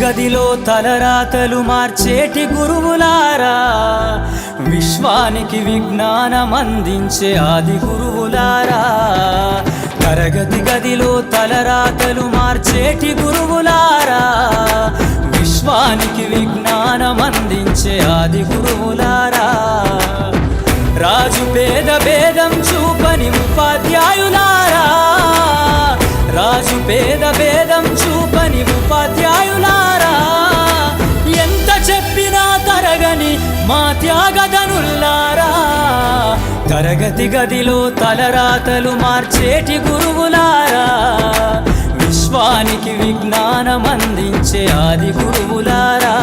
గదిలో తలరాతలు మార్చేటి గురువులారా, విశ్వానికి విజ్ఞానం అందించే ఆది గురువులారా. తరగతి గదిలో తలరాతలు మార్చేటి గురువులారా, విశ్వానికి విజ్ఞానం అందించే ఆది గురువులారా. రాజు పేద భేదం చూపని ఉపాధ్యాయులారా, రాజు పేద భేదం చూపని ఉపాధ్యాయులారా. ఎంత చెప్పినా తరగని మా త్యాగధనుల్లారా, తరగతి గదిలో తలరాతలు మార్చేటి గురువులారా, విశ్వానికి విజ్ఞానం అందించే ఆది గురువులారా.